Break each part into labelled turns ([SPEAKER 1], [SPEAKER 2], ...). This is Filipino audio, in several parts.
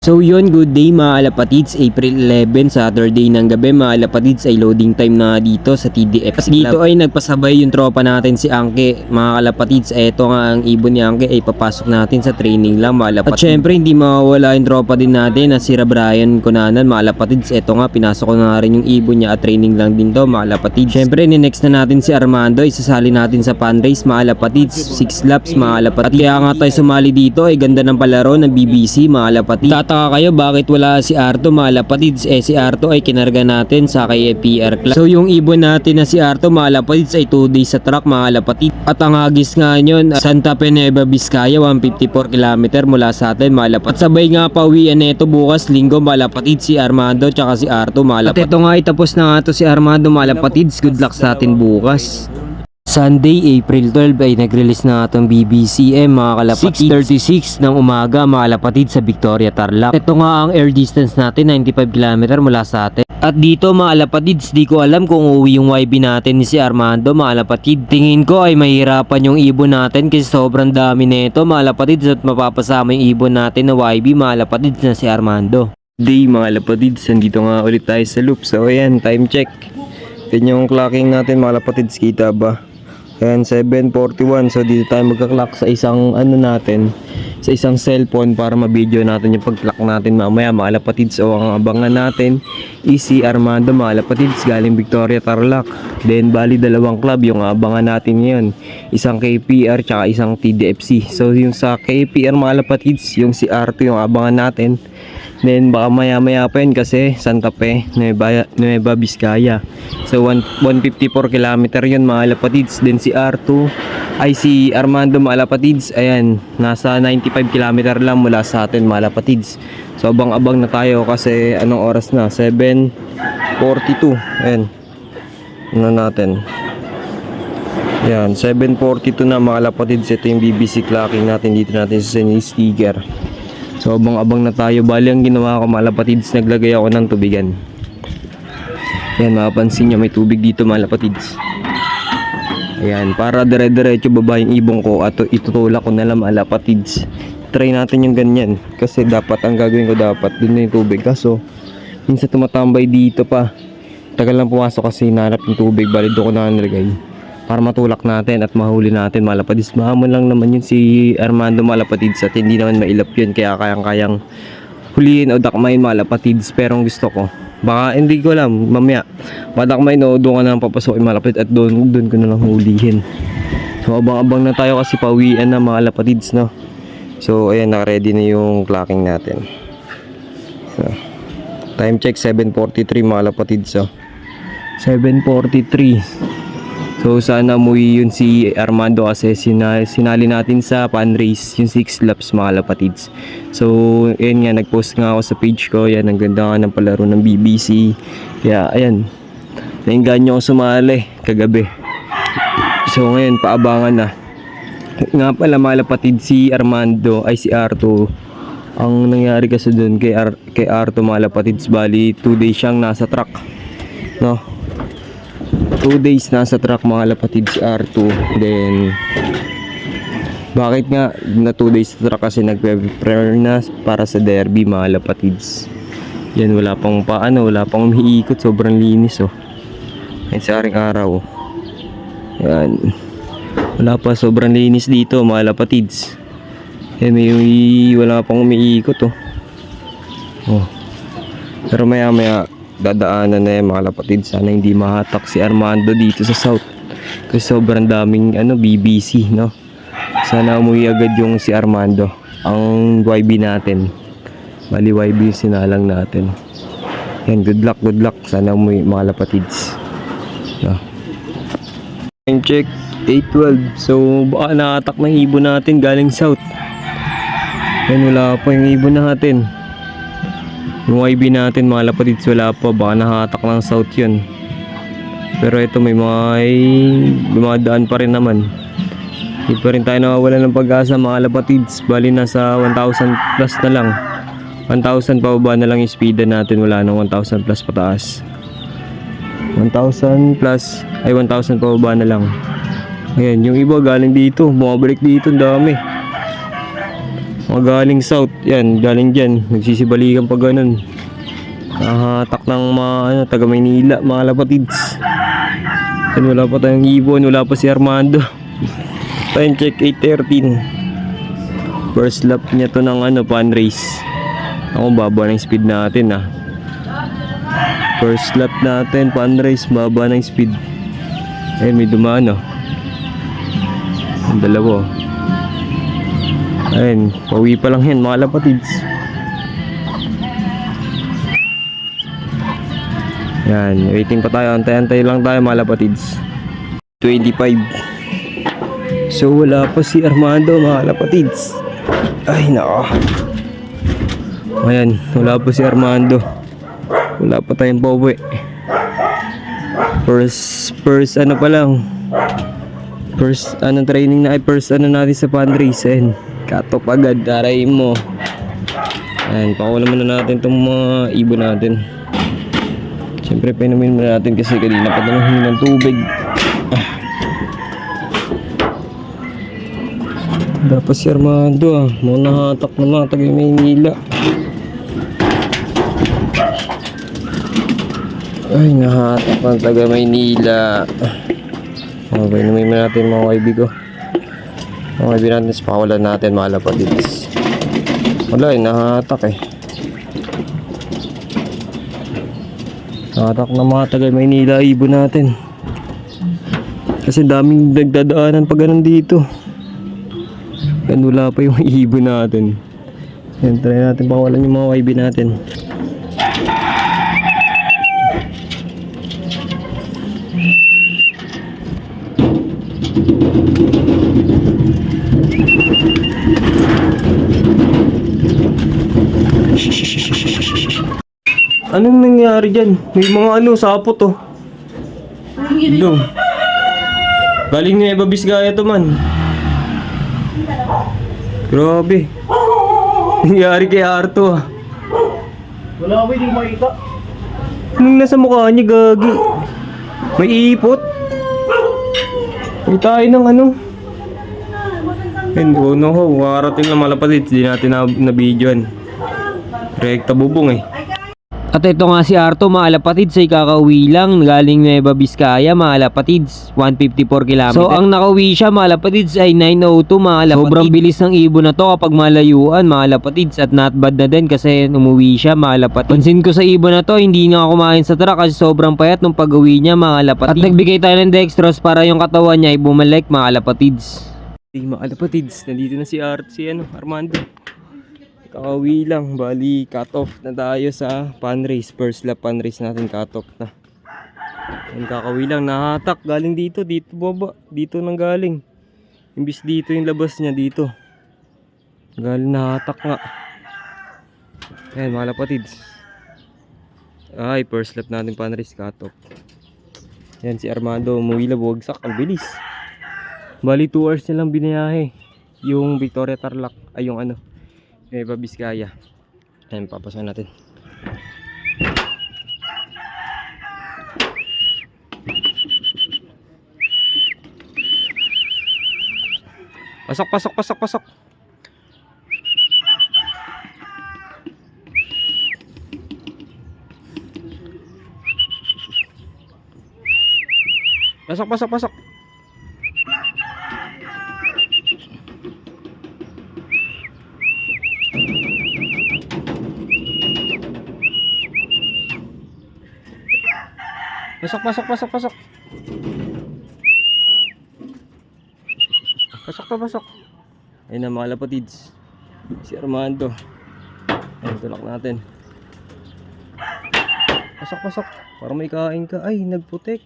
[SPEAKER 1] So yun, good day mga kalapatids, April 11, Saturday ng gabi mga kalapatids ay loading time na dito sa TDF. Dito ay nagpasabay yung tropa natin si Angke mga kalapatids. Eto nga ang ibon ni Angke ay papasok natin sa training lang mga kalapatids. At syempre hindi mawawala yung tropa din natin na si Brian Conanan mga kalapatids. Eto nga pinasok ko na rin yung ibon niya at training lang din to mga kalapatids. Syempre ni-next na natin si Armando, isasali natin sa pan race mga kalapatids, 6 laps mga kalapatids. At kaya nga tayo sumali dito ay ganda ng palaro ng BBC mga kalapatids. Kayo bakit wala si Arto mga lapatids? Si Arto ay kinarga natin sa kay PR Club. So yung ibon natin na si Arto mga lapatids ay 2 days sa truck mga lapatids. At ang hagis nga nyon, Santa Fe Nueva Vizcaya, 154 km mula sa atin mga lapatids. At sabay nga pauwian neto bukas linggo mga lapatids si Armando tsaka si Arto mga lapatids. At ito nga itapos na nga to si Armando mga lapatids. Good luck sa atin bukas. Sunday, April 12 ay nag-release na itong BBCM mga kalapatid 6:36 ng umaga mga kalapatid sa Victoria, Tarlac. Ito nga ang air distance natin, 95 km mula sa atin. At dito mga kalapatids, di ko alam kung uuwi yung YB natin ni si Armando mga kalapatid. Tingin ko ay mahirapan yung ibon natin kasi sobrang dami nito mga kalapatids at mapapasama yung ibon natin na YB mga kalapatids na si Armando. Day mga kalapatids, nandito nga ulit tayo sa loop. So ayan, time check. Yan yung clocking natin mga kalapatids, kita ba? Ayan, 7:41. So dito tayo magka-clock sa isang natin, sa isang cellphone para ma-video natin yung pag-clock natin mamaya mga kalapatids. So ang abangan natin is si Armando mga kalapatids galing Victoria, Tarlac. Then bali dalawang club yung abangan natin ngayon, isang KPR tsaka isang TDFC. So yung sa KPR mga kalapatids, yung si Arto yung abangan natin. Then baka maya pa yun kasi Santa Fe Nueva Vizcaya. So 154 km yun mga kalapatids. Then si R2 ay si Armando mga kalapatids, ayan, nasa 95 km lang mula sa atin mga kalapatids. So abang-abang na tayo kasi anong oras na? 7:42. Ayan, natin. Ayan, 7:42 na mga kalapatids. Ito yung BBC clocking natin, dito natin sa sticker. So abang-abang na tayo. Bali ang ginawa ko mga lapatids, naglagay ako ng tubigan. Ayan, mapapansin nyo may tubig dito mga lapatids. Ayan, para dire-diretso baba yung ibong ko at itutulak ko na lang mga lapatids. Try natin yung ganyan kasi dapat ang gagawin ko dapat dun na yung tubig. Kaso minsan tumatambay dito pa. Tagal lang pumasok kasi hinanap yung tubig. Bali doon ko na nilagay para matulak natin at mahuli natin mga lapatids. Mahamon lang naman yun si Armando mga lapatids at hindi naman mailap yun, kaya kayang huliin o dakmain mga lapatids. Pero ang gusto ko, baka hindi ko alam, mamaya madakmain o doon ka na papasokin mga lapatids at doon ko na lang hulihin. So abang-abang na tayo kasi pauwian na mga lapatids, no? So ayan, naka-ready na yung clocking natin. So, time check 7:43 mga lapatids. So 7:43. So sana umuwi yun si Armando kasi sinali natin sa pan race yung 6 laps mga lapatids. So ayan nga, nagpost nga ako sa page ko. Yan, ang ganda nga ng palaro ng BBC. Kaya ayan, nainganyo ako sumali kagabi. So ngayon paabangan na. Nga pala mga lapatids, si Armando ay si Arto, ang nangyari kasi dun kay Arto mga lapatids, bali 2 days siyang nasa truck, no? 2 days nasa truck mga lapatids si R2. Then bakit nga na 2 days sa truck? Kasi nagpe-prepare na para sa derby mga lapatids. Yan, wala pang wala pang umiikot, sobrang linis oh. Yan sa aring araw. Yan, wala pa, sobrang linis dito mga lapatids. Yan, wala pang umiikot oh. Oh. Pero maya dadaanan na yung mga lapatids. Sana hindi mahatak si Armando dito sa south kasi sobrang daming BBC, no? Sana umuwi agad yung si Armando, ang YB natin. Bali YB yung sinalang natin. Yan, good luck, sana umuwi mga lapatids, no? Time check 8:12. So baka nakatak ng ibon natin galing south. Yan, wala pa yung ibon natin. Yung YB natin mga lapatids wala pa, baka nakatak ng south yun. Pero ito may mga daan pa rin naman. Hindi pa rin tayo nawawalan ng pag-asa mga lapatids. Bali nasa 1,000 plus na lang. 1,000 pababa na lang yung speed natin, wala nang 1,000 plus pataas. 1,000 plus ay 1,000 pababa na lang. Ayan, yung iba galing dito, bumabalik dito, ang dami. Mga galing south, yan, galing dyan. Nagsisibalikan pa ganun. Nakahatak ng mga ano, taga Maynila, mga lapatids. Yan, wala pa tayong ibon, wala pa si Armando. Time check 8:13. First lap niya to ng ano, pan race. Ako, baba ng speed natin ah. First lap natin, pan race, baba ng speed. Ayun, may dumaan oh. Ang dalawa. Ayun, pauwi pa lang yan mga lapatids. Yan, waiting pa tayo. Antay-antay lang tayo mga lapatids. 25. So wala pa si Armando mga lapatids. Ay nako. Ayan, wala pa si Armando. Wala pa tayong pauwi. First ano pa lang. First ano training na ay first ano natin sa pan race. Ayan, cut off agad. Taray mo. Ayan, pakulan muna natin itong mga ibon natin. Siyempre pinumin muna natin kasi kanina pa naman humingi ng tubig. Dapat si Armando ah. Mga nahatak na mga taga Maynila. Ay, nahatak ng taga Maynila. Okay, namin natin mga kaibigan ko. Mga kaibigan natin, pakawalan natin mga lapatids. Wala eh, nahatak eh. Nahatak ng mga taga Maynila ibon natin. Kasi daming nagdadaanan pag ganun dito. Yan, wala pa yung ibon natin. Yan, try natin pakawalan yung mga kaibigan natin. Anong nangyari dyan? May mga ano, sapot oh. Doon. Galing ni Eva Bisgaya to man. Grabe. Nangyari kay Arto ah.
[SPEAKER 2] Wala kami hindi makita.
[SPEAKER 1] Anong nasa mukha niya, gagi? May ipot. May tayo ng ano. Ayun, no ho. Makarating lang malapatid. Hindi natin na-videoan. Rekta bubong eh. At ito nga si Arto mga lapatids ay kakauwi lang galing Nueva Vizcaya mga lapatids, 154 km. So ang nakauwi siya mga lapatids ay 9:02 mga lapatids. Sobrang bilis ng ibon na to kapag malayuan mga lapatids at not bad na din kasi umuwi siya mga lapatids. Pansin ko sa ibon na to hindi nga kumain sa truck kasi sobrang payat nung pag-uwi niya mga lapatids. At nagbigay tayo ng dextrose para yung katawan niya ay bumalik mga lapatids. Mga lapatids, nandito na si Armando. Kakauwi lang, bali cut off na tayo sa pan race. First lap pan race natin cut off na. Yan, kakauwi lang, nahatak galing dito baba, dito nang galing. Imbis dito yung labas niya dito. Galing nahatak nga. Ayan mga lapatids. Ay, first lap natin pan race cut off. Yan si Armando, umuwi na bugsak, ang bilis. Bali 2 hours na lang binayahe. Yung Victoria Tarlac, ay yung ano, Nueva Vizcaya. Ayan, papasan natin. Pasok. Pasok. Pasok. Pasok. Pasok. Ayun na mga lapatids. Si Armando. Ayun, tulak natin. Pasok. Para may kain ka. Ay, nagputik.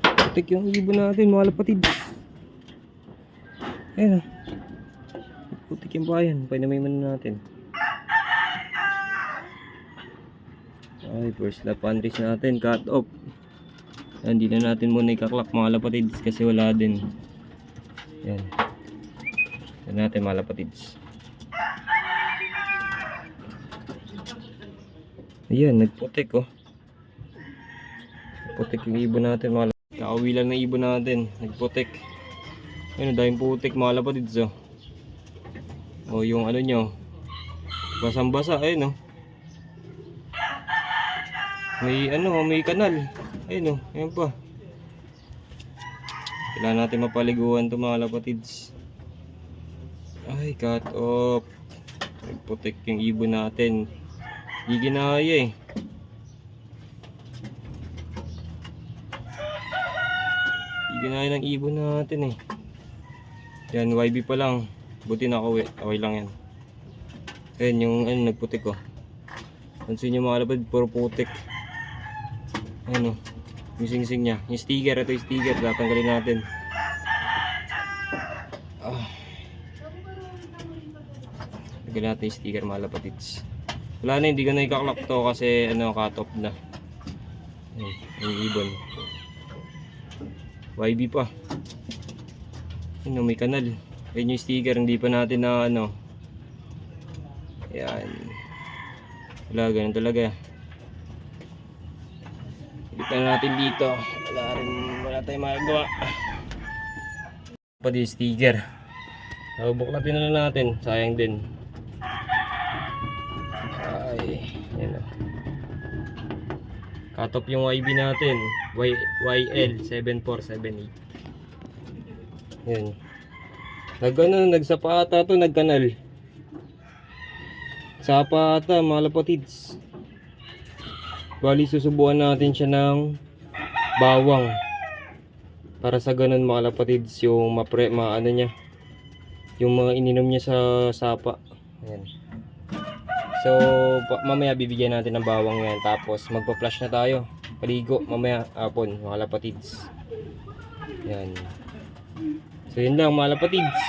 [SPEAKER 1] Putik yung ibon natin mga lapatids. Ayun. Putik yung bayan. Painamiman natin. Ay, first lap pan race natin, cut off. Hindi na natin muna ikaklak mga lapatids kasi wala din. Yan. Yan natin mga lapatids. Ayan, nagputik oh. Putik yung ibon natin mga lapatids. Kakauwi lang ng ibon natin, nagputik. Ayun, dahil putik mga lapatids oh. O yung ano nyo, basang-basa, ayun oh. May ano, may kanal. Ayun oh, ayun pa. Kailangan natin mapaliguan to mga kalapatids. Ay, cut off. Nagputik yung ibon natin. Hindi ginaya eh. Hindi ginaya ng ibon natin eh. Yan, YB pa lang. Buti na ako eh. Okay lang yan. Ayun yung ano, nagputik oh. Pansin nyo mga kalapad, puro putik. Ayun oh. Yung sing-sing nya. Yung sticker, ito yung sticker. Tatanggalin natin. Lagyan natin yung sticker mga kalapatids. Wala na, hindi ko na ikaklak to kasi ano, cut off na. Ayun, yung ibon. YB pa. Ayun, may kanal. Ayun yung sticker, hindi pa natin na ano. Ayan. Wala, ganun talaga. Ilipan natin dito. Wala tayong magagawa. Pati yung sticker. Buklatin na lang natin. Sayang din. Ay, yan o. Cut off yung YB natin. YL7478. Yan. Nagsapata to, nagkanal. Sapata, mga kalapatids. Bali, susubuan natin siya ng bawang. Para sa ganun mga kalapatids, yung ano niya. Yung mga ininom niya sa sapa. Ayan. So, mamaya bibigyan natin ng bawang yan. Tapos, magpa-flush na tayo. Paligo, mamaya hapon, mga kalapatids. Ayan. So, yun lang mga kalapatids.